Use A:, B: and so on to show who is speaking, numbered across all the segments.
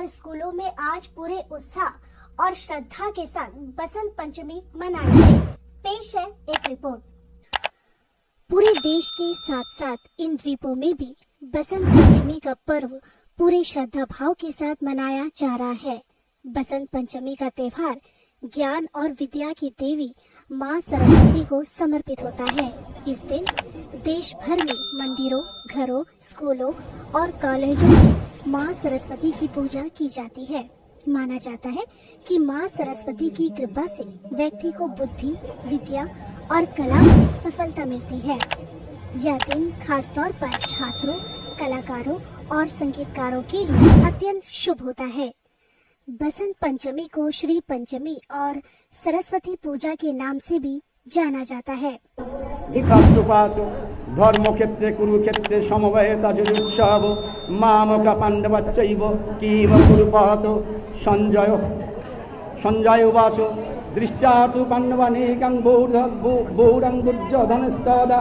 A: और स्कूलों में आज पूरे उत्साह और श्रद्धा के साथ बसंत पंचमी मनाई गई। पेश है एक रिपोर्ट। पूरे देश के साथ साथ इन द्वीपों में भी बसंत पंचमी का पर्व पूरे श्रद्धा भाव के साथ मनाया जा रहा है। बसंत पंचमी का त्योहार ज्ञान और विद्या की देवी माँ सरस्वती को समर्पित होता है। इस दिन देश भर में मंदिरों, घरों, स्कूलों और कॉलेजों में माँ सरस्वती की पूजा की जाती है। माना जाता है कि माँ सरस्वती की कृपा से व्यक्ति को बुद्धि, विद्या और कला में सफलता मिलती है। यह दिन खासतौर पर छात्रों, कलाकारों और संगीतकारों के लिए अत्यंत शुभ होता है। बसंत पंचमी को श्री पंचमी और सरस्वती पूजा के नाम से भी जाना जाता है।
B: धर्म क्षेत्रे कुरुक्षेत्रे समवेत जुजुत्सव मामक पांडवच्चैव किम कुरुपहत संजय उवाच दृष्ट्वा तु पांडवानेकं बौरं दुर्योधनस्तदा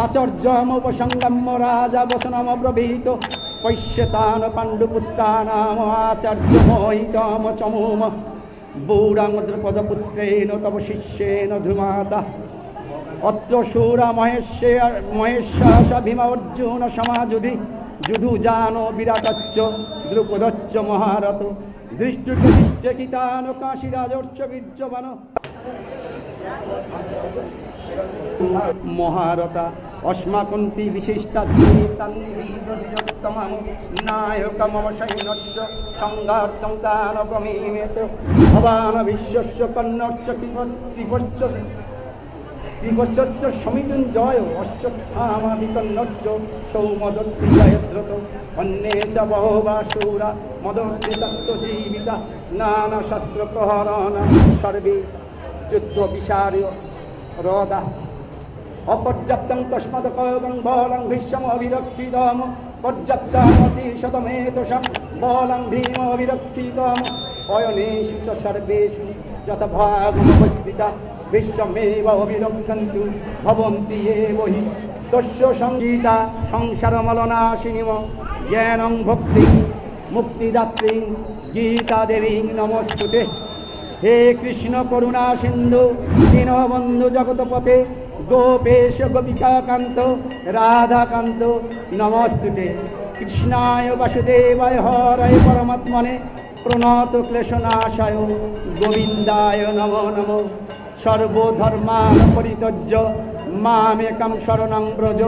B: आचर्यमुपसंगम्य राजा वचनमब्रवीत पश्यतान् पाण्डुपुत्राणाम् आचार्यमोहितं चमूम बौरं द्रुपदपुत्रेण तव शिष्येन धूमाता अत्र शूरा महेश भीम अर्जुन समाजुधि युधुजानो विराटच्च द्रुपदच्च महारथ दृष्टुकितानो काशीराजर्च वीर्यवान महारथा अस्माकन्ति विशिष्टाद्वैतान्निविदोत्तमं नायकमम सैन्यस्य संघार्थं तान् ब्रवीमेत् भवान् विश्वस्य कर्णश्च त्रिपश्च समिदुञ्जय अश्वत्थामाविकर्णश्च सौमदत्तिजयद्रथ अन्ये च बहवः शूरा मदत्तितत्त्वजीविता नानाशस्त्रप्रहरान् सर्वे युद्धविशार्य रोदा अपर्याप्तं तस्मादकं बलं भीष्मभिरक्षितं पर्याप्तमतिशतमेतसां बलं भीमभिरक्षितं अयनेषु च सर्वेषु यथाभागमवस्थिता विश्वमेव अभिरक्षन्तु भवन्ति एव हि तस्य संगीता संसारमलनाशिनीं ज्ञानं भक्तिं मुक्तिदात्रीं गीता देवीं नमस्तुते। हे कृष्ण करुणा सिंधु दीनबंधु जगतपते गोपेश गोपिकाकांत राधाकांत नमस्तुते। कृष्णाय वासुदेवाय हरये परमात्मने प्रणत क्लेशनाशाय गोविंदाय नमो नमो। सर्वधर्मान् परित्यज्य मामेकं शरणं व्रज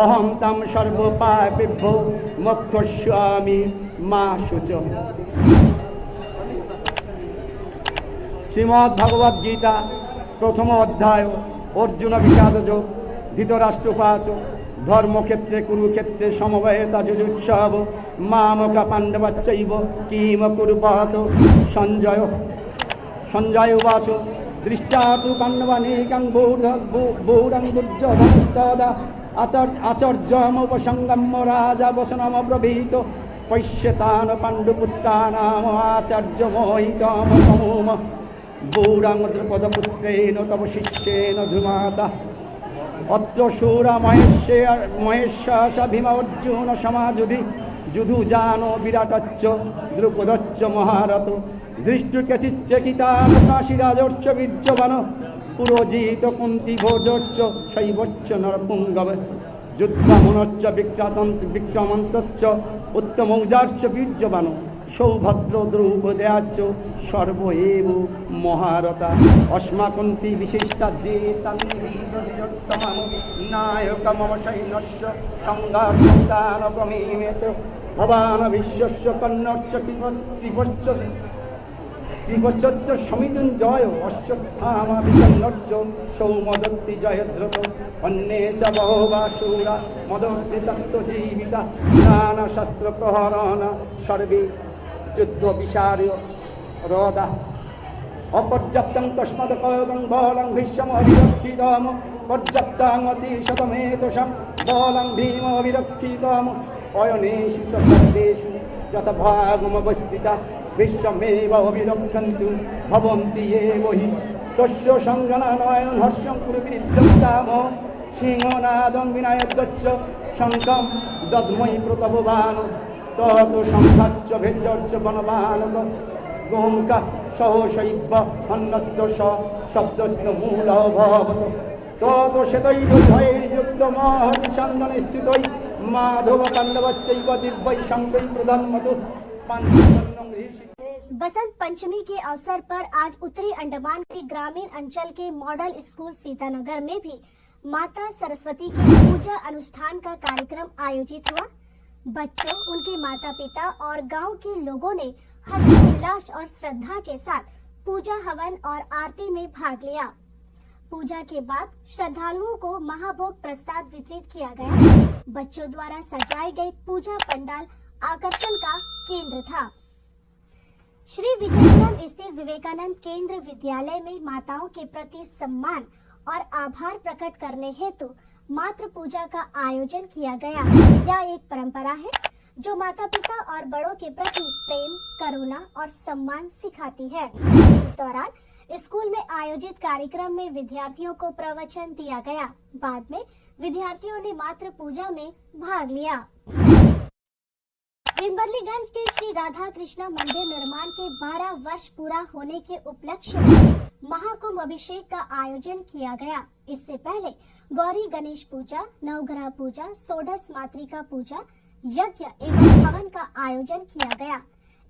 B: अहं तं सर्वपापेभ्यो मोक्षयिष्यामि मा शुचः। श्रीमद्भगवद्गीता प्रथम अध्याय अर्जुन विषादयोग धृतराष्ट्रोवाच धर्मक्षेत्रे कुरुक्षेत्रे समवेत जुजुत्सव मामक पांडवच्चैव किम कुरुपहत संजय उवाच दृष्ट्वा तु पाण्डवानेकं बौरं दुर्योधनस्तदा आचर्यमुपसंगम्य राजा वचनमब्रवीत पश्यतान् पाण्डुपुत्राणाम् आचार्यमोहितं चमूम बौरं द्रुपदपुत्रेण तव शिष्येन धूमाता अत्र शूरा महेश भीम अर्जुन समाजुधि युधुजानो विराटच्च द्रुपदच्च महारथ दृष्टुकेचिच्चकितान् काशीराजर्च वीर्यवान पुरोजित कुन्तीभोजश्च शैवच्च नरपुङ्गव युद्धमनश्च विक्रमन्तश्च उत्तमौजाश्च वीर्यवान सौभद्र द्रौपद्याश्च सर्व एव महारथा अस्माकन्ति विशिष्टाद्वैतान्निविदोत्तमं नायकमम सैन्यस्य संघार्थं तान् ब्रवीमेत् भवान् विश्वस्य कर्णश्च त्रिपश्च समिदुञ्जय अश्वत्थामाविकर्णश्च सौमदत्तिजयद्रथ अन्ये च बहवः शूरा मदत्तितत्त्वजीविता नानाशस्त्रप्रहरान् सर्वे युद्धविशार्य रोदा अपर्याप्तं तस्मादकं बलं भीष्मभिरक्षितं पर्याप्तमतिशतमेतसां बलं भीमभिरक्षितं अयनेषु च सर्वेषु यथाभागमवस्थिता विश्वमेव अभिरक्षन्तु भवन्ति एव हि तस्य संजननयनं हर्षं कुरुविद्युक्ताम सिंहनादं विनायकस्य शङ्खं दद्मै प्रतभवान् तत संघाच्च भेजर्च वनमानक गोमुखा सहशैव अन्नस्तश शब्दस्य मूल भवत तत श्वेतैर्युक्त महति चन्दन स्थित माधव पाण्डवच्चैव दिव्यै शङ्कै प्रधानमतु पाञ्चजन्यं ऋषि।
A: बसंत पंचमी के अवसर पर आज उत्तरी अंडमान के ग्रामीण अंचल के मॉडल स्कूल सीतानगर में भी माता सरस्वती के पूजा अनुष्ठान का कार्यक्रम आयोजित हुआ। बच्चों, उनके माता पिता और गांव के लोगों ने हर्षोल्लास और श्रद्धा के साथ पूजा हवन और आरती में भाग लिया। पूजा के बाद श्रद्धालुओं को महाभोग प्रसाद वितरित किया गया। बच्चों द्वारा सजाए गए पूजा पंडाल आकर्षण का केंद्र था। श्री विजयपुरम स्थित विवेकानंद केंद्र विद्यालय में माताओं के प्रति सम्मान और आभार प्रकट करने हेतु मातृ पूजा का आयोजन किया गया। यह एक परंपरा है जो माता पिता और बड़ों के प्रति प्रेम, करुणा और सम्मान सिखाती है। इस दौरान स्कूल में आयोजित कार्यक्रम में विद्यार्थियों को प्रवचन दिया गया। बाद में विद्यार्थियों ने मातृ पूजा में भाग लिया। विम्बरलीगंज के श्री राधा कृष्ण मंदिर निर्माण के 12 वर्ष पूरा होने के उपलक्ष्य में महाकुंभ अभिषेक का आयोजन किया गया। इससे पहले गौरी गणेश पूजा, नवग्रह पूजा, षोडश मातृका पूजा, यज्ञ एवं हवन का आयोजन किया गया।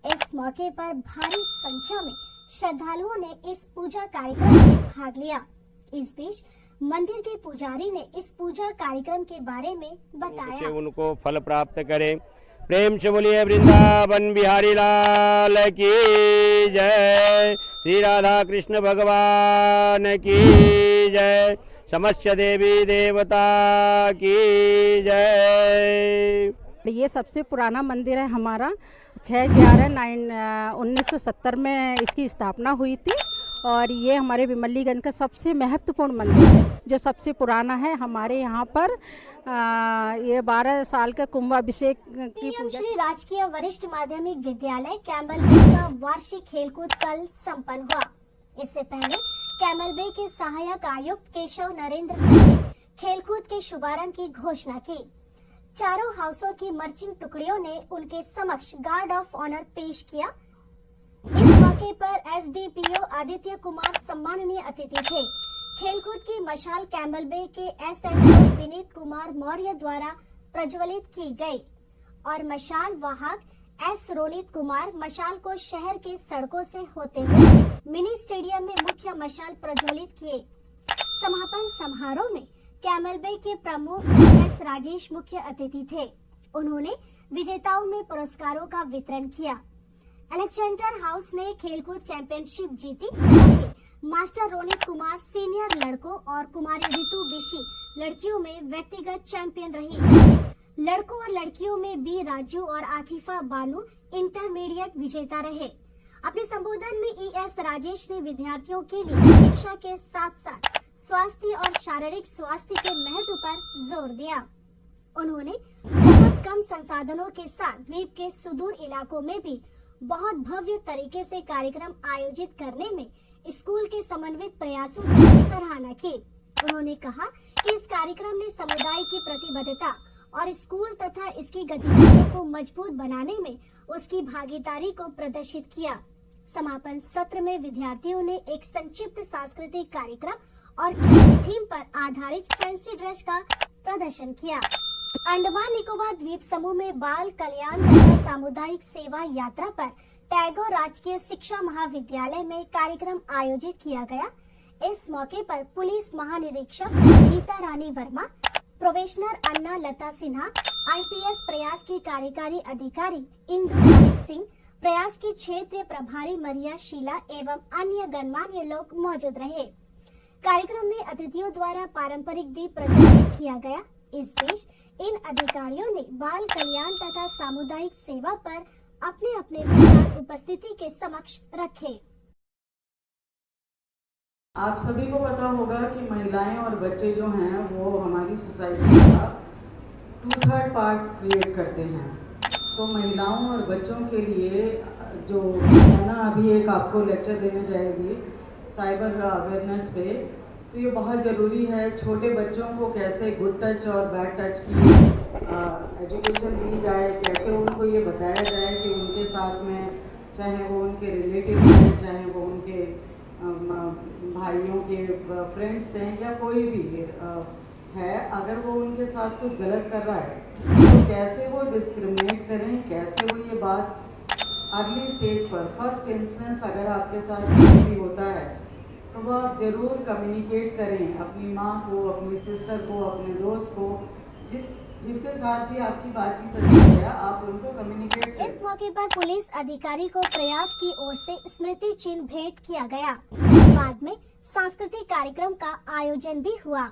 A: इस मौके पर भारी संख्या में श्रद्धालुओं ने इस पूजा कार्यक्रम में भाग लिया। इस बीच मंदिर के पुजारी ने इस पूजा कार्यक्रम के बारे में बताया।
C: उनको फल प्राप्त करें। प्रेम से बोलिए वृंदावन बिहारी लाल की जय। श्री राधा कृष्ण भगवान की जय। समस्त देवी देवता की जय।
D: ये सबसे पुराना मंदिर है हमारा। 6/11/1970 में इसकी स्थापना हुई थी और ये हमारे विमलीगंज का सबसे महत्वपूर्ण मंदिर है जो सबसे पुराना है। हमारे यहाँ पर ये 12 साल का कुंभाभिषेक की पूजा।
A: श्री राजकीय वरिष्ठ माध्यमिक विद्यालय कैमलबे का वार्षिक खेलकूद कल संपन्न हुआ। इससे पहले कैमलबे के सहायक आयुक्त केशव नरेंद्र सिंह ने खेलकूद के शुभारंभ की घोषणा की। चारों हाउसों की मर्चिंग टुकड़ियों ने उनके समक्ष गार्ड ऑफ ऑनर पेश किया। इस मौके पर एसडीपीओ आदित्य कुमार सम्माननीय अतिथि थे। खेलकूद की मशाल कैमलबे के एसएचओ विनीत कुमार मौर्य द्वारा प्रज्वलित की गई और मशाल वाहक एस रोनित कुमार मशाल को शहर के सड़कों से होते हुए मिनी स्टेडियम में मुख्य मशाल प्रज्वलित किए। समापन समारोह में कैमलबे के प्रमुख एस राजेश मुख्य अतिथि थे। उन्होंने विजेताओं में पुरस्कारों का वितरण किया। अलेक्जेंडर हाउस ने खेलकूद चैंपियनशिप जीती, जबकि मास्टर रोनित कुमार सीनियर लड़कों और कुमारी रितु बिशी लड़कियों में व्यक्तिगत चैंपियन रही। लड़कों और लड़कियों में बी राजू और आतिफा बानू इंटरमीडिएट विजेता रहे। अपने संबोधन में ईएस राजेश ने विद्यार्थियों के लिए शिक्षा के साथ साथ स्वास्थ्य और शारीरिक स्वास्थ्य के महत्व पर जोर दिया। उन्होंने बहुत कम संसाधनों के साथ द्वीप के सुदूर इलाकों में भी बहुत भव्य तरीके से कार्यक्रम आयोजित करने में स्कूल के समन्वित प्रयासों की सराहना की। उन्होंने कहा कि इस कार्यक्रम ने समुदाय की प्रतिबद्धता और स्कूल तथा इसकी गतिविधियों को मजबूत बनाने में उसकी भागीदारी को प्रदर्शित किया। समापन सत्र में विद्यार्थियों ने एक संक्षिप्त सांस्कृतिक कार्यक्रम और थीम पर आधारित फैंसी ड्रेस का प्रदर्शन किया। अंडमान निकोबार द्वीप समूह में बाल कल्याण तथा सामुदायिक सेवा यात्रा पर टैगोर राजकीय शिक्षा महाविद्यालय में कार्यक्रम आयोजित किया गया। इस मौके पर पुलिस महानिरीक्षक गीता रानी वर्मा, प्रोबेशनर अन्ना लता सिन्हा, आईपीएस प्रयास की कार्यकारी अधिकारी इंदु सिंह, प्रयास की क्षेत्रीय प्रभारी मरिया शीला एवं अन्य गणमान्य लोग मौजूद रहे। कार्यक्रम में अतिथियों द्वारा पारंपरिक दीप प्रज्वलित किया गया। इस बीच इन अधिकारियों ने बाल कल्याण तथा सामुदायिक सेवा पर अपने अपने विचार उपस्थिति के समक्ष रखे।
E: आप सभी को पता होगा कि महिलाएं और बच्चे जो हैं वो हमारी सोसाइटी का 2/3 पार्ट क्रिएट करते हैं। तो महिलाओं और बच्चों के लिए जो है ना, अभी एक आपको लेक्चर देने जाएगी साइबर अवेयरनेस पे। तो तो ये बहुत ज़रूरी है। छोटे बच्चों को कैसे गुड टच और बैड टच की एजुकेशन दी जाए, कैसे उनको ये बताया जाए कि उनके साथ में, चाहे वो उनके रिलेटिव हैं, चाहे वो उनके भाइयों के फ्रेंड्स हैं या कोई भी है, अगर वो उनके साथ कुछ गलत कर रहा है तो कैसे वो डिस्क्रिमिनेट करें, कैसे वो ये बात अर्ली स्टेज पर, फर्स्ट इंस्टेंस अगर आपके साथ भी होता है तो वो आप ज़रूर कम्युनिकेट करें अपनी माँ को, अपनी सिस्टर को, अपने दोस्त को, जिसके साथ भी आपकी बातचीत अच्छी है, आप उनको कम्युनिकेट करें।
A: इस मौके पर पुलिस अधिकारी को प्रयास की ओर से स्मृति चिन्ह भेंट किया गया। बाद में सांस्कृतिक कार्यक्रम का आयोजन भी हुआ।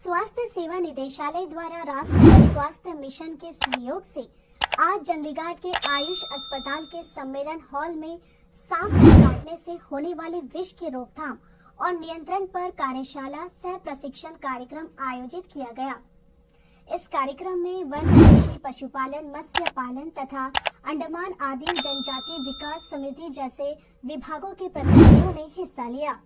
A: स्वास्थ्य सेवा निदेशालय द्वारा राष्ट्रीय स्वास्थ्य मिशन के सहयोग से आज चंडीगढ़ के आयुष अस्पताल के सम्मेलन हॉल में सांप के काटने से होने वाले विष की रोकथाम और नियंत्रण पर कार्यशाला सह प्रशिक्षण कार्यक्रम आयोजित किया गया। इस कार्यक्रम में वन कृषि, पशुपालन, मत्स्य पालन तथा अंडमान आदिम जनजाति विकास समिति जैसे विभागों के प्रतिनिधियों ने हिस्सा लिया।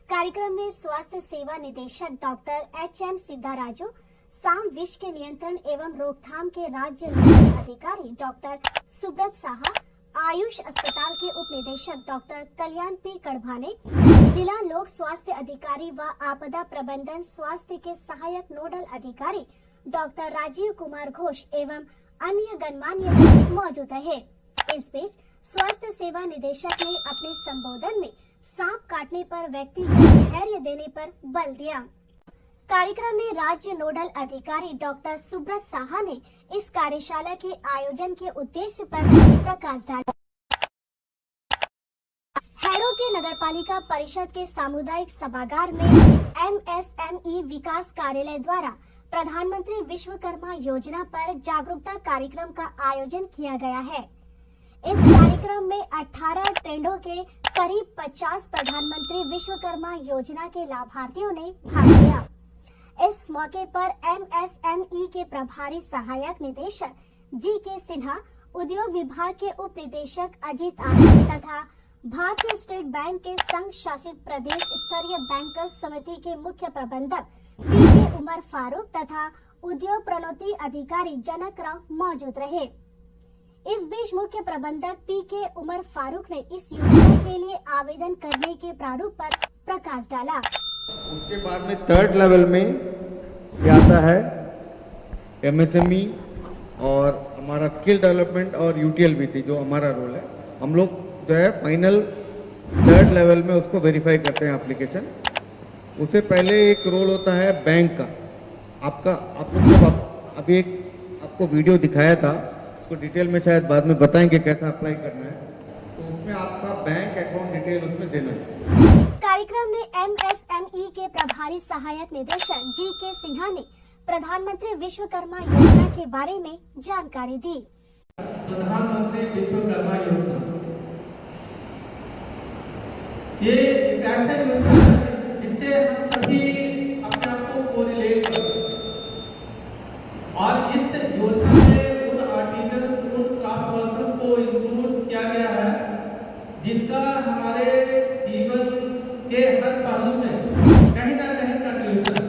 A: कार्यक्रम में स्वास्थ्य सेवा निदेशक डॉक्टर HM सिद्धाराजू, सांप विष के नियंत्रण एवं रोकथाम के राज्य नोडल अधिकारी डॉक्टर सुब्रत साहा, आयुष अस्पताल के उप निदेशक डॉक्टर कल्याण P कड़भाने, जिला लोक स्वास्थ्य अधिकारी व आपदा प्रबंधन स्वास्थ्य के सहायक नोडल अधिकारी डॉक्टर राजीव कुमार घोष एवं अन्य गणमान्य लोग मौजूद रहे। इस बीच स्वास्थ्य सेवा निदेशक ने अपने संबोधन में सांप काटने पर व्यक्ति को धैर्य देने पर बल दिया। कार्यक्रम में राज्य नोडल अधिकारी डॉक्टर सुब्रत साहा ने इस कार्यशाला के आयोजन के उद्देश्य पर प्रकाश डाला। हैरो के नगरपालिका परिषद के सामुदायिक सभागार में MSME विकास कार्यालय द्वारा प्रधानमंत्री विश्वकर्मा योजना पर जागरूकता कार्यक्रम का आयोजन किया गया है। इस कार्यक्रम में 18 ट्रेंडों के करीब 50 प्रधानमंत्री विश्वकर्मा योजना के लाभार्थियों ने भाग लिया। इस मौके पर MSME के प्रभारी सहायक निदेशक GK सिन्हा, उद्योग विभाग के उप निदेशक अजीत आनंद तथा भारतीय स्टेट बैंक के संघ शासित प्रदेश स्तरीय बैंकर्स समिति के मुख्य प्रबंधक PK उमर फारूक तथा उद्योग प्रणोति अधिकारी जनक राव मौजूद रहे। इस बीच मुख्य प्रबंधक PK उमर फारूक ने इस योजना के लिए आवेदन करने के प्रारूप पर प्रकाश डाला।
F: उसके बाद में थर्ड लेवल में क्या आता है, MSME और हमारा स्किल डेवलपमेंट और UTLBC जो हमारा रोल है, हम लोग जो है फाइनल थर्ड लेवल में उसको वेरीफाई करते हैं एप्लीकेशन। उससे पहले एक रोल होता है बैंक का। आपको जब अभी एक आपको वीडियो दिखाया था, उसको डिटेल में शायद बाद में बताएंगे कैसा अप्लाई करना है, तो उसमें आपका बैंक अकाउंट डिटेल उसमें देना है।
A: कार्यक्रम में MSME के प्रभारी सहायक निदेशक GK सिन्हा ने प्रधानमंत्री विश्वकर्मा योजना के बारे में जानकारी दी।
G: प्रधानमंत्री विश्वकर्मा योजना ये एक ऐसा योजना है जिससे हम सभी अपने आप को कोरिलेट करते हैं और इस योजना में उन आर्टिजन्स, उन क्राफ्ट पर्सन्स को इंक्लूड किया गया है जिनका हमारे जीवन के हर पहलू में कहीं ना कहीं कंट्रीब्यूशन है।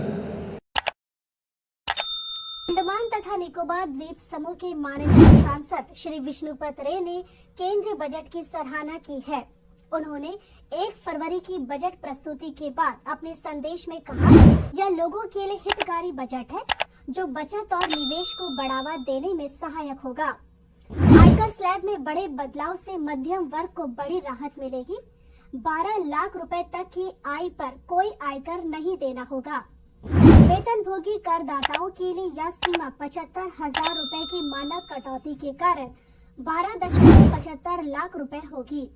A: अंडमान तथा निकोबार द्वीप समूह के माननीय सांसद श्री विष्णुपत रे ने केंद्रीय बजट की सराहना की है। उन्होंने 1 फरवरी की बजट प्रस्तुति के बाद अपने संदेश में कहा, यह लोगों के लिए हितकारी बजट है जो बचत और निवेश को बढ़ावा देने में सहायक होगा। आयकर स्लैब में बड़े बदलाव से मध्यम वर्ग को बड़ी राहत मिलेगी। 12 लाख रुपए तक की आय पर कोई आयकर नहीं देना होगा। वेतनभोगी करदाताओं के लिए यह सीमा 75,000 रुपए की मानक कटौती के कारण 12.75 लाख रुपए होगी।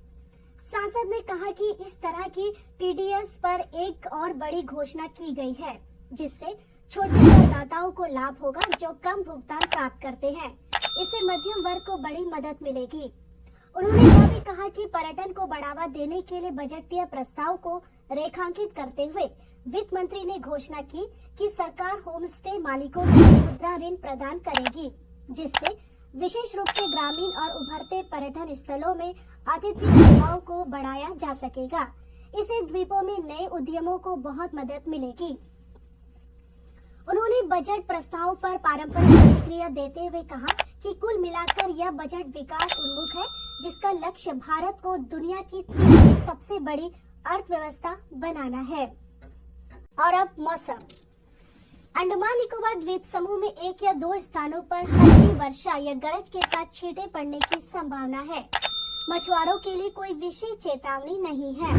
A: सांसद ने कहा कि इस तरह की TDS पर एक और बड़ी घोषणा की गई है, जिससे छोटे करदाताओं को लाभ होगा जो कम भुगतान प्राप्त करते हैं। इससे मध्यम वर्ग को बड़ी मदद मिलेगी। उन्होंने यह भी कहा कि पर्यटन को बढ़ावा देने के लिए बजटीय प्रस्ताव को रेखांकित करते हुए वित्त मंत्री ने घोषणा की कि सरकार होम स्टे मालिकों को मुद्रा ऋण प्रदान करेगी, जिससे विशेष रूप से ग्रामीण और उभरते पर्यटन स्थलों में आतिथ्य सेवाओं को बढ़ाया जा सकेगा। इससे द्वीपों में नए उद्यमों को बहुत मदद मिलेगी। उन्होंने बजट प्रस्ताव पर पारंपरिक प्रतिक्रिया देते हुए कहा कि कुल मिलाकर यह बजट विकास उन्मुख है, जिसका लक्ष्य भारत को दुनिया की तीसरी सबसे बड़ी अर्थव्यवस्था बनाना है। और अब मौसम। अंडमान निकोबार द्वीप समूह में 1 या 2 स्थानों पर हल्की वर्षा या गरज के साथ छींटे पड़ने की संभावना है। मछुआरों के लिए कोई विशेष चेतावनी नहीं है।